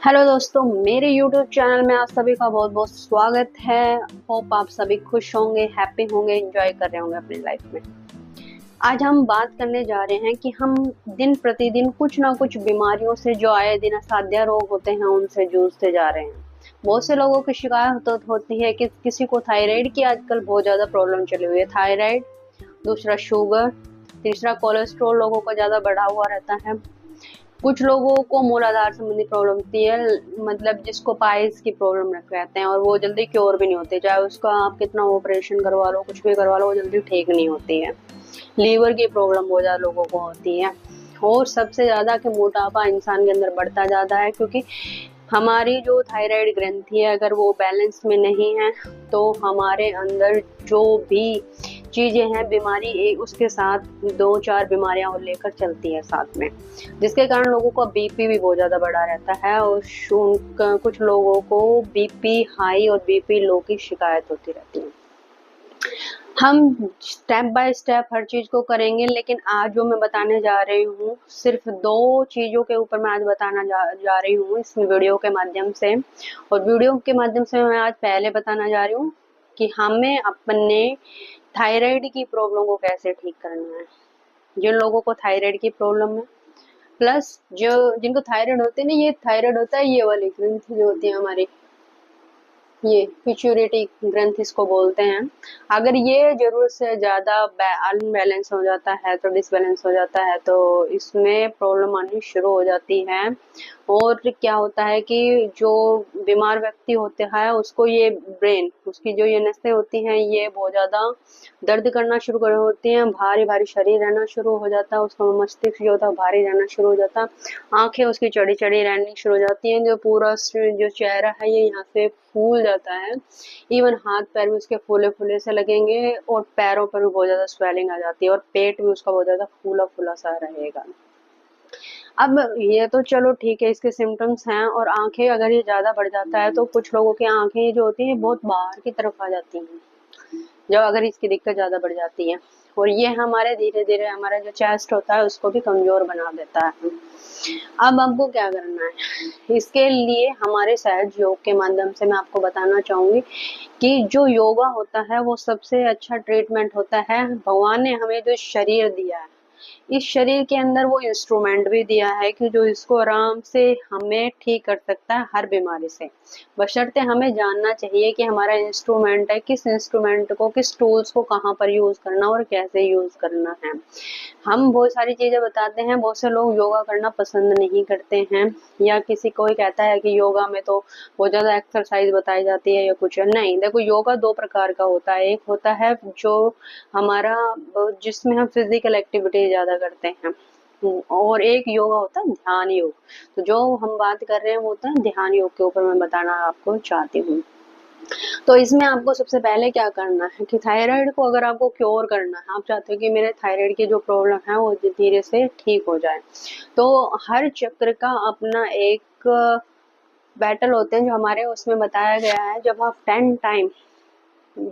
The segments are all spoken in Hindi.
हेलो दोस्तों, मेरे YouTube चैनल में आप सभी का बहुत बहुत स्वागत है। होप आप सभी खुश होंगे, हैप्पी होंगे, एंजॉय कर रहे होंगे अपनी लाइफ में। आज हम बात करने जा रहे हैं कि हम दिन प्रतिदिन कुछ ना कुछ बीमारियों से, जो आए दिन असाध्य रोग होते हैं, उनसे जूझते जा रहे हैं। बहुत से लोगों की शिकायत होती है कि किसी को थायराइड की आजकल बहुत ज्यादा प्रॉब्लम चली हुई है। थायराइड, दूसरा शुगर, तीसरा कोलेस्ट्रॉल लोगों का ज्यादा बढ़ा हुआ रहता है। कुछ लोगों को मूलाधार संबंधी प्रॉब्लम होती है, मतलब जिसको पाइल्स की प्रॉब्लम कहते हैं, और वो जल्दी क्योर भी नहीं होती। चाहे उसका आप कितना ऑपरेशन करवा लो, कुछ भी करवा लो, वो जल्दी ठीक नहीं होती है। लीवर की प्रॉब्लम बहुत ज्यादा लोगों को होती है। और सबसे ज्यादा कि मोटापा इंसान के अंदर बढ़ता जाता है, क्योंकि हमारी जो थायराइड ग्रंथि है, अगर वो बैलेंस में नहीं है तो हमारे अंदर जो भी चीजें हैं, बीमारी एक उसके साथ दो चार बीमारियां और लेकर चलती है साथ में, जिसके कारण लोगों का बीपी भी बहुत ज्यादा बढ़ा रहता है। और कुछ लोगों को बीपी हाई और बीपी लो की शिकायत होती रहती है। हम स्टेप बाय स्टेप हर चीज को करेंगे, लेकिन आज जो मैं बताने जा रही हूँ, सिर्फ दो चीजों के ऊपर मैं आज बताना जा रही हूँ इस वीडियो के माध्यम से। और वीडियो के माध्यम से मैं आज पहले बताना जा रही हूँ कि हमें अपने थायराइड की प्रॉब्लम को कैसे ठीक करना है। जिन लोगों को थायराइड की प्रॉब्लम है, प्लस जो जिनको थायराइड होते हैं ना, ये थायराइड होता है, ये वाली ग्रंथि जो होती है हमारी, ये पिट्यूटरी ग्रंथि इसको बोलते हैं। अगर ये जरूरत से ज्यादा अनबैलेंस हो जाता है, तो डिसबैलेंस हो जाता है, तो इसमें प्रॉब्लम आनी शुरू हो जाती है। और क्या होता है कि जो बीमार व्यक्ति होता है, उसको ये ब्रेन, उसकी जो ये नसें होती हैं, ये बहुत ज्यादा दर्द करना शुरू कर होती हैं, भारी भारी शरीर रहना शुरू हो जाता है, उसका मस्तिष्क जो होता है भारी रहना शुरू हो जाता है, आंखें उसकी चढ़ी चढ़ी रहनी शुरू हो जाती हैं, जो पूरा जो चेहरा है ये यहाँ से फूल जाता है। इवन हाथ पैर भी उसके फूले फूले से लगेंगे, और पैरों पर भी बहुत ज्यादा स्वेलिंग आ जाती है, और पेट भी उसका बहुत ज्यादा फूला फूला सा रहेगा। अब ये तो चलो ठीक है, इसके सिम्टम्स हैं। और आंखें अगर ये ज्यादा बढ़ जाता है, तो कुछ लोगों की आंखें जो होती है बहुत बाहर की तरफ आ जाती हैं, जब अगर इसकी दिक्कत ज्यादा बढ़ जाती है। और ये हमारे धीरे धीरे हमारा जो चेस्ट होता है उसको भी कमजोर बना देता है। अब हमको क्या करना है, इसके लिए हमारे सहज योग के माध्यम से मैं आपको बताना चाहूंगी कि जो योगा होता है वो सबसे अच्छा ट्रीटमेंट होता है। भगवान ने हमें जो शरीर दिया है, इस शरीर के अंदर वो इंस्ट्रूमेंट भी दिया है कि जो इसको आराम से हमें ठीक कर सकता है हर बीमारी से। बशर्ते हमें जानना चाहिए कि हमारा इंस्ट्रूमेंट है, किस इंस्ट्रूमेंट को, किस टूल्स को कहाँ पर यूज करना और कैसे यूज करना है। हम बहुत सारी चीजें बताते हैं, बहुत से लोग योगा करना पसंद नहीं करते हैं, या किसी कोई कहता है कि योगा में तो बहुत ज्यादा एक्सरसाइज बताई जाती है या कुछ है। नहीं, देखो, योगा दो प्रकार का होता है। एक होता है जो हमारा, जिसमें हम फिजिकल एक्टिविटी ज्यादा करते हैं, और एक योगा होता है ध्यान योग। तो जो हम बात कर रहे हैं वो होता है ध्यान योग के ऊपर मैं बताना आपको चाहती हूँ। तो इसमें आपको सबसे पहले क्या करना है कि थायराइड को अगर आपको क्योर करना है, आप चाहते हो कि मेरे थायराइड की जो प्रॉब्लम है वो धीरे से ठीक हो जाए, तो हर चक्र का अपना एक बैटल होते हैं जो हमारे उसमें बताया गया है। जब आप 10 टाइम,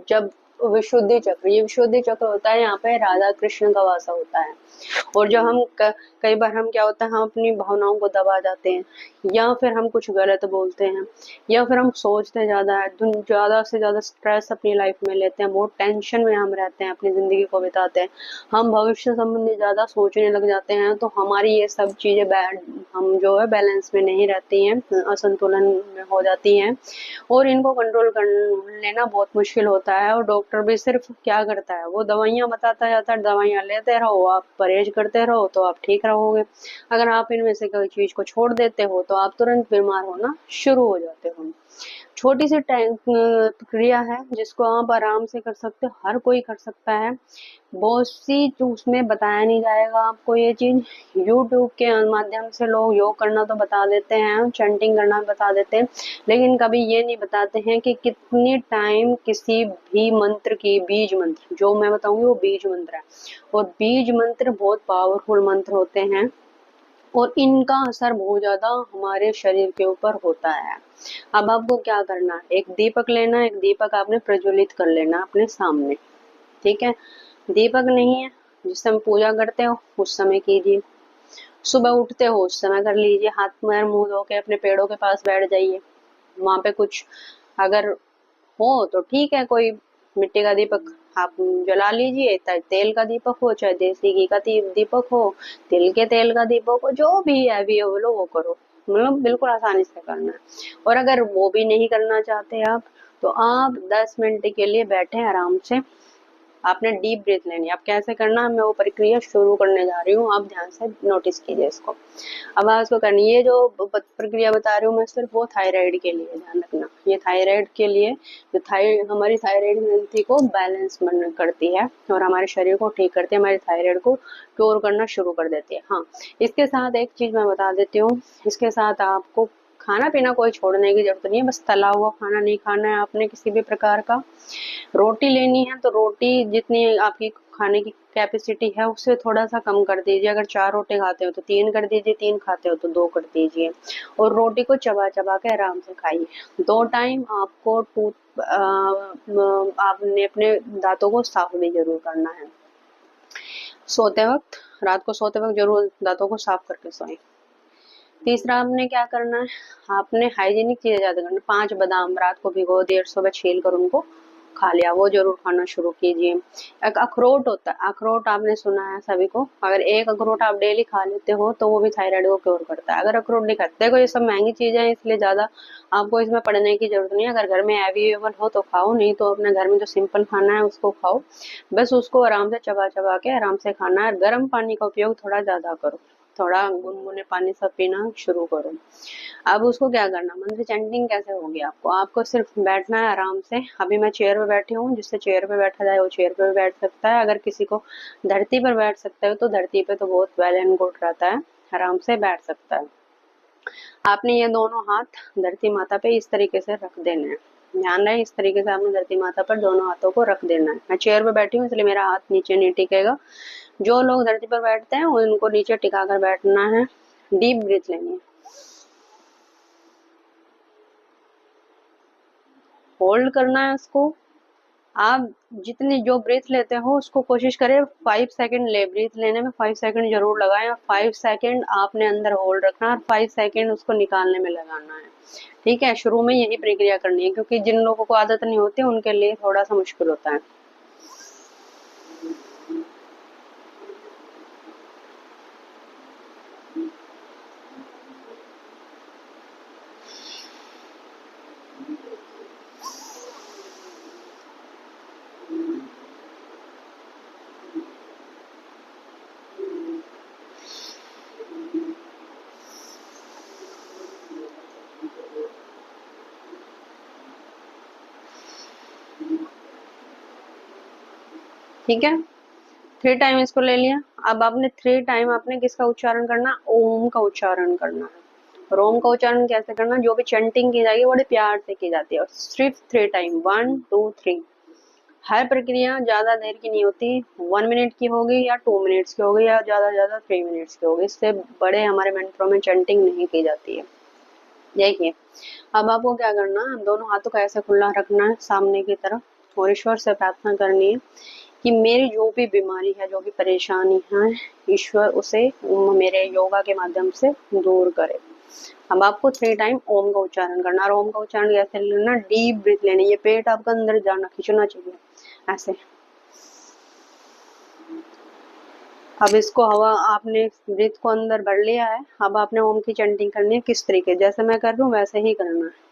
जब विशुद्धि चक्र, ये विशुद्धि चक्र होता है, यहाँ पे राधा कृष्ण का वासा होता है। और जो हम कई बार हम क्या होता है, हम अपनी भावनाओं को दबा जाते हैं, या फिर हम कुछ गलत बोलते हैं, या फिर हम सोचते ज्यादा है, ज्यादा से ज्यादा स्ट्रेस अपनी लाइफ में लेते हैं, बहुत टेंशन में हम रहते हैं, अपनी जिंदगी को बिताते हैं, हम भविष्य संबंधी ज्यादा सोचने लग जाते हैं, तो हमारी ये सब चीजें हम जो है बैलेंस में नहीं रहती हैं, असंतुलन में हो जाती हैं, और इनको कंट्रोल कर लेना बहुत मुश्किल होता है। और डॉक्टर भी सिर्फ क्या करता है, वो दवाइयाँ बताता जाता है, दवाइयाँ लेते रहो, आप परहेज करते रहो तो आप ठीक रहोगे। अगर आप इनमें से कोई चीज को छोड़ देते हो तो आप तुरंत बीमार होना शुरू हो जाते हो। छोटी सी क्रिया है जिसको आप आराम से कर सकते हो, हर कोई कर सकता है। बहुत सी जो उसमें बताया नहीं जाएगा आपको ये चीज। यूट्यूब के माध्यम से लोग योग करना तो बता देते हैं, चैंटिंग करना बता देते हैं, लेकिन कभी ये नहीं बताते हैं कि कितनी टाइम किसी भी मंत्र की, बीज मंत्र जो मैं बताऊंगी वो बीज मंत्र है, और बीज मंत्र बहुत पावरफुल मंत्र होते हैं, और इनका असर बहुत ज्यादा हमारे शरीर के ऊपर होता है। अब आपको क्या करना है, एक दीपक लेना, एक दीपक आपने प्रज्वलित कर लेना अपने सामने, ठीक है। दीपक नहीं है जिस समय पूजा करते हो उस समय कीजिए। सुबह उठते हो उस समय कर लीजिए, हाथ पैर मुंह धो के अपने पेड़ों के पास बैठ जाइए। वहां पे कुछ अगर हो तो ठीक है, कोई मिट्टी का दीपक आप जला लीजिए, चाहे तेल का दीपक हो, चाहे देसी घी का दीपक हो, तिल के तेल का दीपक हो, जो भी है अवेलेबल हो वो करो। मतलब बिल्कुल आसानी से करना है। और अगर वो भी नहीं करना चाहते आप, तो आप 10 मिनट के लिए बैठे आराम से, आपने डीप ब्रीथ लेनी है। अब कैसे करना है मैं वो प्रक्रिया शुरू करने जा रही हूँ, आप ध्यान से नोटिस कीजिए इसको। अब आप इसको करनी है, जो प्रक्रिया बता रही हूँ मैं सिर्फ वो थायराइड के लिए, ध्यान रखना। ये थायराइड के लिए, जो हमारी थायराइड ग्रंथि को बैलेंस करती है और हमारे शरीर को ठीक करती है, हमारी थायराइड को क्योर करना शुरू कर देती है। हाँ, इसके साथ एक चीज मैं बता देती हूँ, इसके साथ आपको खाना पीना कोई छोड़ने की जरूरत नहीं है। बस तला हुआ खाना नहीं खाना है आपने किसी भी प्रकार का। रोटी लेनी है तो रोटी जितनी आपकी खाने की कैपेसिटी है उससे थोड़ा सा कम कर दीजिए। अगर 4 रोटी खाते हो तो 3 कर दीजिए, 3 खाते हो तो 2 कर दीजिए। और रोटी को चबा चबा के आराम से खाइए। 2 टाइम आपको आपने अपने दांतों को साफ भी जरूर करना है। सोते वक्त, रात को सोते वक्त जरूर दांतों को साफ करके सोएं। तीसरा आपने क्या करना है, आपने हाइजीनिक चीजें ज्यादा करना। 5 बादाम रात को भिगो दिए, सुबह छील कर उनको खा लिया, वो जरूर खाना शुरू कीजिए। एक अखरोट होता है, अखरोट आपने सुना है सभी को, अगर एक अखरोट आप डेली खा लेते हो तो वो भी थायराइड को क्योर करता है। अगर अखरोट नहीं खाते, देखो ये सब महंगी चीजें हैं इसलिए ज्यादा आपको इसमें पढ़ने की जरूरत नहीं है। अगर घर में अवेलेबल हो तो खाओ, नहीं तो अपने घर में जो सिंपल खाना है उसको खाओ। बस उसको आराम से चबा चबा के आराम से खाना है। गर्म पानी का उपयोग थोड़ा ज्यादा करो, थोड़ा गुनगुने पानी से पीना शुरू करो। अब उसको क्या करना, मंत्र चैंटिंग कैसे होगी आपको, आपको सिर्फ बैठना है आराम से। अभी मैं चेयर पे बैठी हूँ, जिससे चेयर पे बैठा जाए वो चेयर पे बैठ सकता है। अगर किसी को धरती पर बैठ सकता है तो धरती पे तो बहुत वेल एंड गुड रहता है, आराम से बैठ सकता है। आपने ये दोनों हाथ धरती माता पे इस तरीके से रख देने हैं। ध्यान रहे, इस तरीके से आपने धरती माता पर दोनों हाथों को रख देना है। मैं चेयर पे बैठी हूँ इसलिए मेरा हाथ नीचे नहीं टिकेगा। जो लोग धरती पर बैठते हैं उनको नीचे टिका कर बैठना है। डीप ब्रीथ लेनी है, होल्ड करना है उसको। आप जितनी जो ब्रीथ लेते हो उसको कोशिश करें 5 सेकंड ले, ब्रीथ लेने में 5 सेकंड जरूर लगाएं। 5 सेकंड आपने अंदर होल्ड रखना है और 5 सेकंड उसको निकालने में लगाना है। ठीक है, शुरू में यही प्रक्रिया करनी है, क्योंकि जिन लोगों को आदत नहीं होती उनके लिए थोड़ा सा मुश्किल होता है। ठीक है, 3 टाइम इसको ले लिया। अब आपने 3 टाइम आपने किसका उच्चारण करना, ओम का उच्चारण करना है। और ओम का उच्चारण कैसे करना, जो भी चैंटिंग की जाएगी बड़े प्यार से की जाती है, और सिर्फ 3 टाइम, 1 2 3। हर प्रक्रिया ज्यादा देर की नहीं होती, 1 मिनट की होगी या 2 मिनट्स की होगी या ज्यादा 3 मिनट्स की होगी, इससे बड़े हमारे मंत्रों में चैंटिंग नहीं की जाती है। देखिए, अब आपको क्या करना है, दोनों हाथों को ऐसे खुला रखना है सामने की तरफ, और ईश्वर से प्रार्थना करनी है कि मेरी जो भी बीमारी है, जो भी परेशानी है, ईश्वर उसे मेरे योगा के माध्यम से दूर करे। अब आपको 3 टाइम ओम का उच्चारण करना, और ओम का उच्चारण कैसे लेना, डीप ब्रीथ लेनी, ये पेट आपका अंदर जाना, खींचना चाहिए ऐसे। अब इसको हवा आपने ब्रीथ को अंदर भर लिया है, अब आपने ओम की चैंटिंग करनी है किस तरीके, जैसे मैं कर रही हूँ वैसे ही करना है।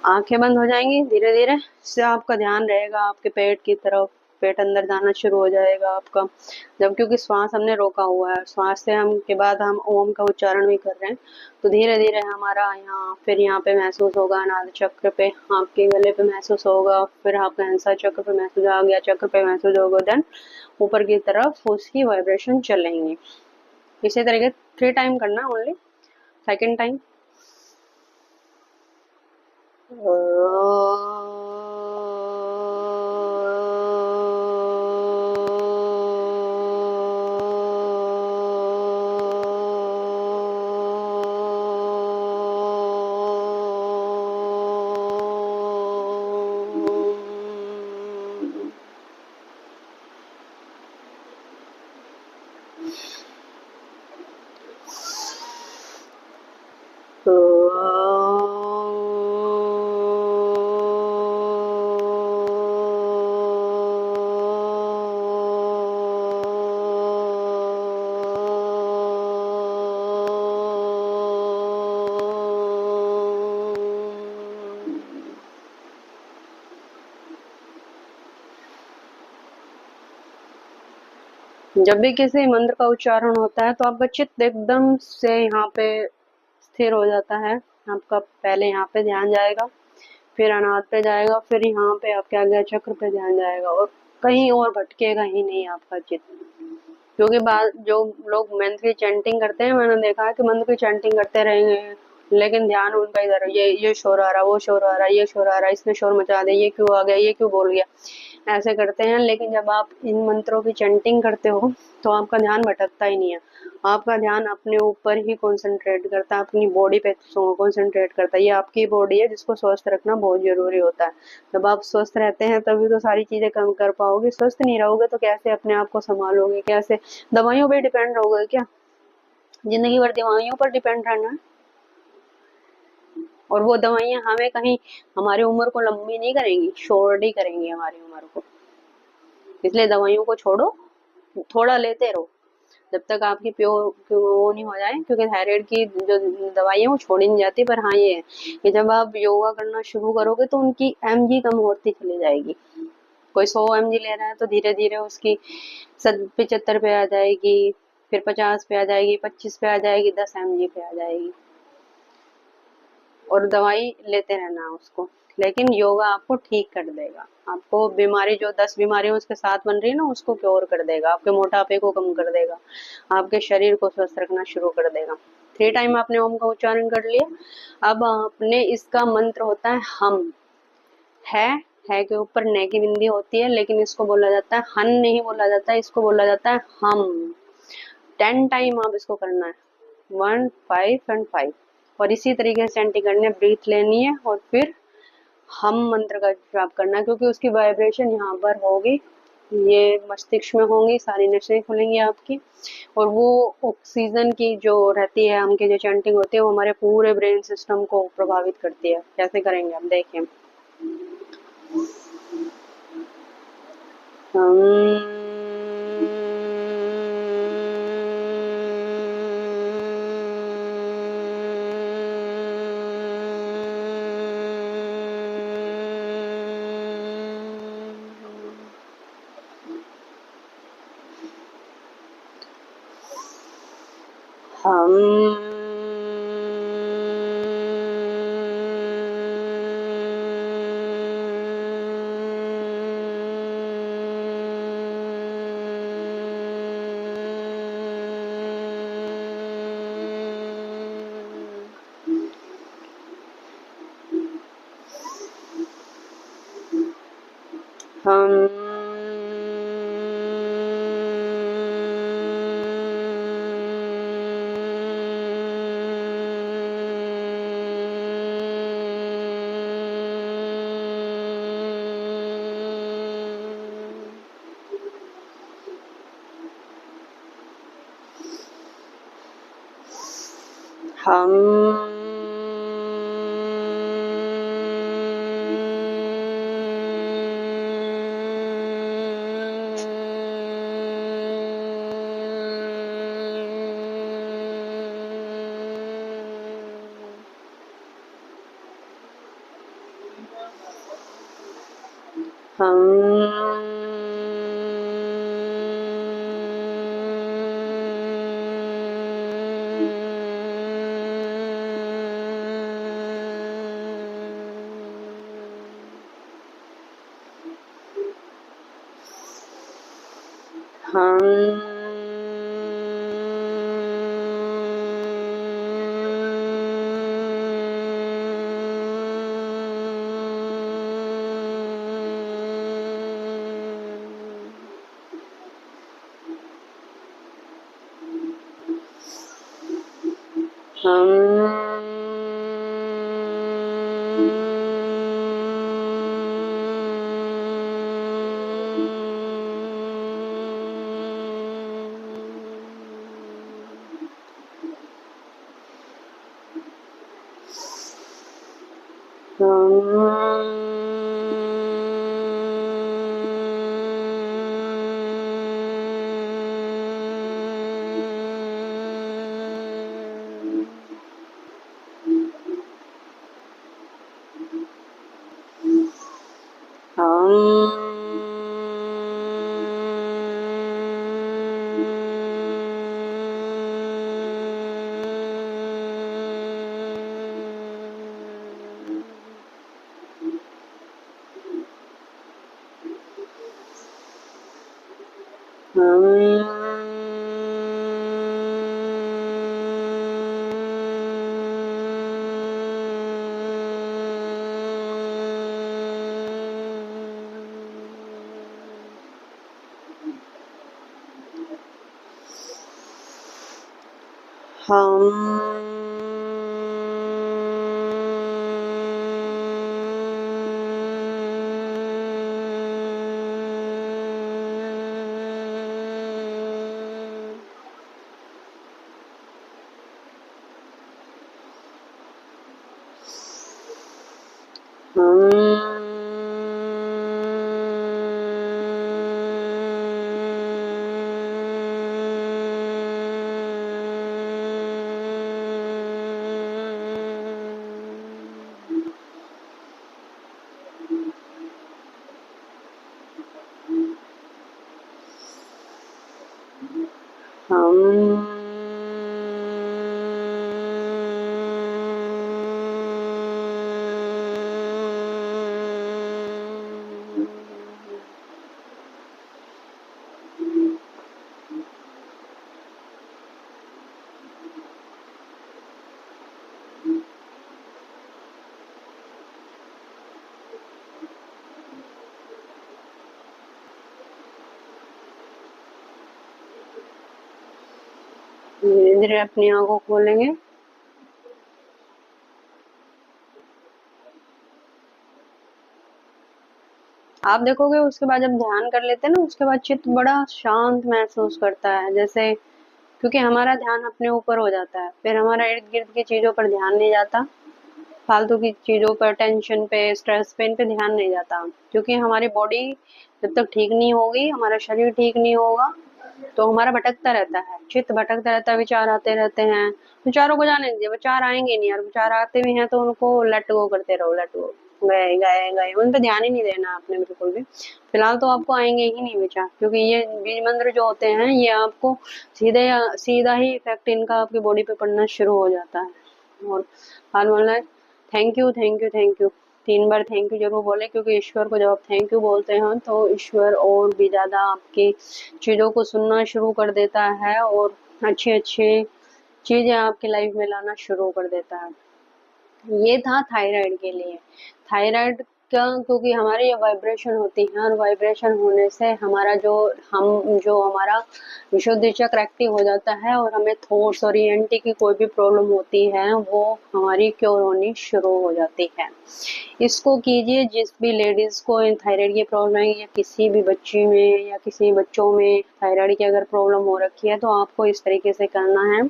आंखें बंद हो जाएंगी धीरे धीरे, इससे आपका ध्यान रहेगा आपके पेट की तरफ। पेट अंदर जाना शुरू हो जाएगा आपका, जब क्योंकि श्वास हमने रोका हुआ है, श्वास से हम के बाद हम ओम का उच्चारण भी कर रहे हैं, तो धीरे धीरे हमारा यहाँ फिर यहाँ पे महसूस होगा, अनाद चक्र पे, आपके गले पे महसूस होगा, फिर आपका हिंसा चक्र पे महसूस, आ गया चक्र पे महसूस होगा, देन ऊपर की तरफ उसकी वाइब्रेशन चलेंगी। इसी तरीके 3 टाइम करना ओनली। सेकेंड टाइम, जब भी किसी मंत्र का उच्चारण होता है तो आपका चित्त एकदम से यहाँ पे स्थिर हो जाता है। आपका पहले यहाँ पे ध्यान जाएगा, फिर अनाहत पे जाएगा, फिर यहाँ पे आपके आज्ञा चक्र पे ध्यान जाएगा और कहीं और भटकेगा ही नहीं आपका चित्त। क्योंकि जो लोग मंत्र की चैंटिंग करते हैं, मैंने देखा है कि मंत्र की चैंटिंग करते रहेंगे लेकिन ध्यान उनका इधर, ये शोर आ रहा, वो शोर आ रहा, ये शोर आ रहा, इसने शोर मचा दिया, ये क्यों आ गया, ये क्यों बोल गया, ऐसे करते हैं। लेकिन जब आप इन मंत्रों की चैंटिंग करते हो तो आपका ध्यान भटकता ही नहीं है। आपका ध्यान अपने ऊपर ही कंसंट्रेट करता है, अपनी बॉडी पे कंसंट्रेट करता है। ये आपकी बॉडी है जिसको स्वस्थ रखना बहुत जरूरी होता है। जब आप स्वस्थ रहते हैं तभी तो सारी चीजें कम कर पाओगे। स्वस्थ नहीं रहोगे तो कैसे अपने आप को संभालोगे, कैसे दवाइयों पे डिपेंड रहोगे क्या? जिंदगी भर दवाइयों पर डिपेंड रहना है? और वो दवाइयां हमें कहीं हमारी उम्र को लंबी नहीं करेंगी, शॉर्ट ही करेंगी हमारी उम्र को। इसलिए दवाइयों को छोड़ो, थोड़ा लेते रहो जब तक आपकी प्योर वो नहीं हो जाए। क्योंकि थायराइड की जो दवाई है वो छोड़ी नहीं जाती। पर हाँ ये है कि जब आप योगा करना शुरू करोगे तो उनकी mg कम होती चली जाएगी। कोई 100 mg ले रहा है तो धीरे धीरे उसकी 75 पे आ जाएगी, फिर 50 पे आ जाएगी, 25 पे आ जाएगी, 10 mg पे आ जाएगी। और दवाई लेते रहना उसको। लेकिन योगा आपको ठीक कर देगा, आपको बीमारी जो 10 बीमारियां उसके साथ बन रही है ना उसको क्योर कर देगा, आपके मोटापे को कम कर देगा, आपके शरीर को स्वस्थ रखना शुरू कर देगा। 3 टाइम आपने ओम का उच्चारण कर लिया। अब आपने इसका मंत्र होता है हम। है के ऊपर न की बिंदी होती है, लेकिन इसको बोला जाता है हन, नहीं बोला जाता है, इसको बोला जाता है हम। 10 टाइम आप इसको करना है, 1 5 एंड 5। और इसी तरीके से चैंटिंग करनी है, ब्रीथ लेनी है और फिर हम मंत्र का जाप करना है। क्योंकि उसकी वाइब्रेशन यहाँ पर होगी, ये मस्तिष्क में होंगी, सारी नसें खुलेंगी आपकी। और वो ऑक्सीजन की जो रहती है, हम की जो चैंटिंग होती है वो हमारे पूरे ब्रेन सिस्टम को प्रभावित करती है। कैसे करेंगे आप देखिए। हम हम धीरे धीरे अपनी आंखों खोलेंगे। आप देखोगे उसके बाद जब ध्यान कर लेते हैं ना, उसके बाद चित्त बड़ा शांत महसूस करता है, जैसे क्योंकि हमारा ध्यान अपने ऊपर हो जाता है, फिर हमारा इर्द गिर्द की चीजों पर ध्यान नहीं जाता, फालतू की चीजों पर, टेंशन पे, स्ट्रेस पे, इन पे ध्यान नहीं जाता, क्योंकि हमारी बॉडी जब तक ठीक नहीं होगी, हमारा शरीर ठीक नहीं होगा, तो हमारा भटकता रहता है, चित्त भटकता रहता है, विचार आते रहते हैं। विचारों को जाने दीजिए, विचार आएंगे नहीं, और विचार आते भी हैं तो उनको लेट गो करते रहो, लेट गो, गए गए गए, उन पे ध्यान ही नहीं देना आपने बिल्कुल भी। फिलहाल तो आपको आएंगे ही नहीं विचार, क्योंकि ये बीज मंत्र जो होते हैं ये आपको सीधा ही इफेक्ट इनका आपकी बॉडी पे पड़ना शुरू हो जाता है। और हाल बोलना है thank you thank you thank you, 3 bar thank you जरूर बोले, क्योंकि ईश्वर को जब आप थैंक यू बोलते हैं तो ईश्वर और भी ज्यादा आपकी चीजों को सुनना शुरू कर देता है और अच्छी अच्छी चीजें आपकी लाइफ में लाना शुरू कर देता है। ये था थायराइड के लिए। थायराइड का, क्योंकि हमारी ये वाइब्रेशन होती है, और वाइब्रेशन होने से हमारा विशुद्ध चक्र एक्टिव हो जाता है, और हमें थॉट्स और ईएनटी की कोई भी प्रॉब्लम होती है वो हमारी क्योर होनी शुरू हो जाती है। इसको कीजिए, जिस भी लेडीज को थायराइड की प्रॉब्लम है, या किसी भी बच्ची में या किसी बच्चों में थायराइड की अगर प्रॉब्लम हो रखी है, तो आपको इस तरीके से करना है।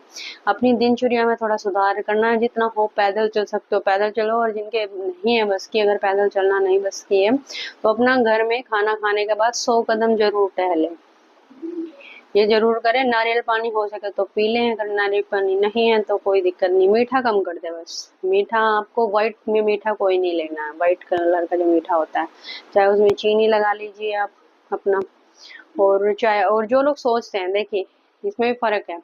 अपनी दिनचर्या में थोड़ा सुधार करना है, जितना हो पैदल चल सकते हो पैदल चलो, और जिनके नहीं है बस की, अगर पैदल चलना नहीं बस की है, तो अपना घर में खाना खाने के बाद 100 कदम जरूर टहले। ये जरूर करें। नारियल पानी हो सके तो पी लें, अगर नारियल पानी नहीं है तो कोई दिक्कत नहीं, मीठा कम कर दे बस। मीठा आपको व्हाइट में मीठा कोई नहीं लेना है, व्हाइट कलर का जो मीठा होता है, चाहे उसमें चीनी लगा लीजिए आप अपना। और चाहे, और जो लोग सोचते हैं, देखिए इसमें भी फर्क है,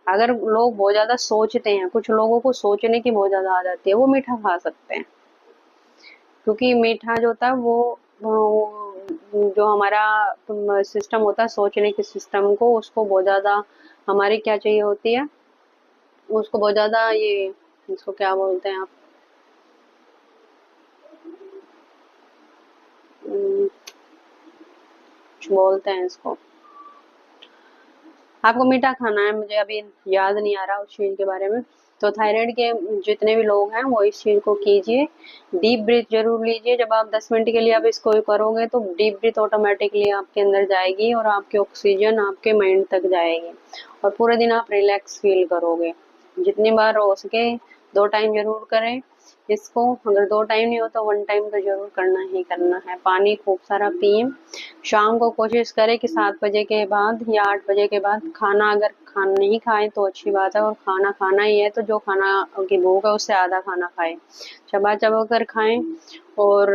अगर लोग बहुत ज्यादा सोचते हैं, कुछ लोगों को सोचने की बहुत ज्यादा आ जाती है, वो मीठा खा सकते हैं, क्योंकि मीठा जो होता है वो जो हमारा सिस्टम होता है सोचने के सिस्टम को, उसको बहुत ज्यादा हमारी क्या चाहिए होती है, उसको बहुत ज्यादा ये, इसको क्या बोलते हैं आप, कुछ बोलते हैं इसको, आपको मीठा खाना है, मुझे अभी याद नहीं आ रहा उस चीज के बारे में। तो थायराइड के जितने भी लोग हैं वो इस चीज को कीजिए, डीप ब्रीथ जरूर लीजिए। जब आप 10 मिनट के लिए आप इसको करोगे तो डीप ब्रीथ ऑटोमेटिकली आपके अंदर जाएगी, और आपकी ऑक्सीजन आपके माइंड तक जाएगी, और पूरे दिन आप रिलैक्स फील करोगे। जितनी बार हो सके 2 टाइम जरूर करें इसको। अगर 2 टाइम नहीं हो तो 1 टाइम तो जरूर करना ही करना है। पानी खूब सारा पिए। शाम को कोशिश करें कि 7 बजे के बाद या 8 बजे के बाद खाना, अगर खाना नहीं खाएं तो अच्छी बात है, और खाना खाना ही है तो जो खाना की भूख है उससे आधा खाना खाएं, चबा चबा कर खाएं। और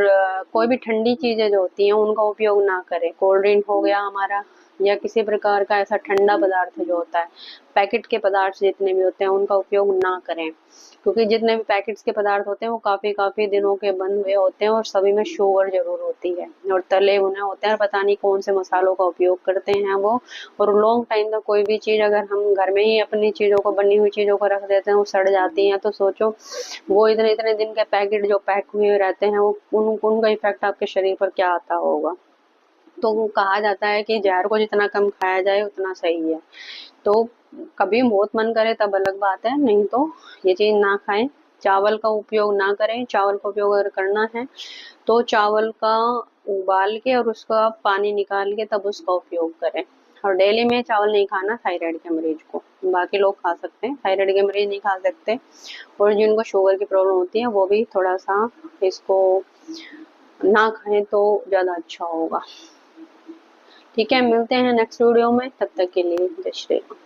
कोई भी ठंडी चीजें जो होती हैं उनका उपयोग ना करें। कोल्ड ड्रिंक हो गया हमारा, या किसी प्रकार का ऐसा ठंडा पदार्थ जो होता है, पैकेट के पदार्थ जितने भी होते हैं उनका उपयोग ना करें, क्योंकि जितने भी पैकेट्स के पदार्थ होते हैं वो काफी दिनों के बने हुए होते हैं और सभी में शुगर जरूर होती है और तले भुने होते हैं, पता नहीं कौन से मसालों का उपयोग करते हैं वो। और लॉन्ग टाइम तक कोई भी चीज अगर हम घर में ही अपनी चीजों को, बनी हुई चीजों को रख देते हैं, वो सड़ जाती हैं, तो सोचो वो इतने इतने दिन के पैकेट जो पैक हुए रहते हैं वो उनका इफेक्ट आपके शरीर पर क्या आता होगा। तो वो कहा जाता है कि जहर को जितना कम खाया जाए उतना सही है। तो कभी बहुत मन करे तब अलग बात है, नहीं तो ये चीज ना खाएं। चावल का उपयोग ना करें। चावल का उपयोग अगर करना है तो चावल का उबाल के और उसका पानी निकाल के तब उसका उपयोग करें। और डेली में चावल नहीं खाना थायराइड के मरीज को, बाकी लोग खा सकते हैं, थायराइड के मरीज नहीं खा सकते। और जिनको शुगर की प्रॉब्लम होती है वो भी थोड़ा सा इसको ना खाएं तो ज्यादा अच्छा होगा। ठीक है, मिलते हैं नेक्स्ट वीडियो में, तब तक के लिए जय श्री राम।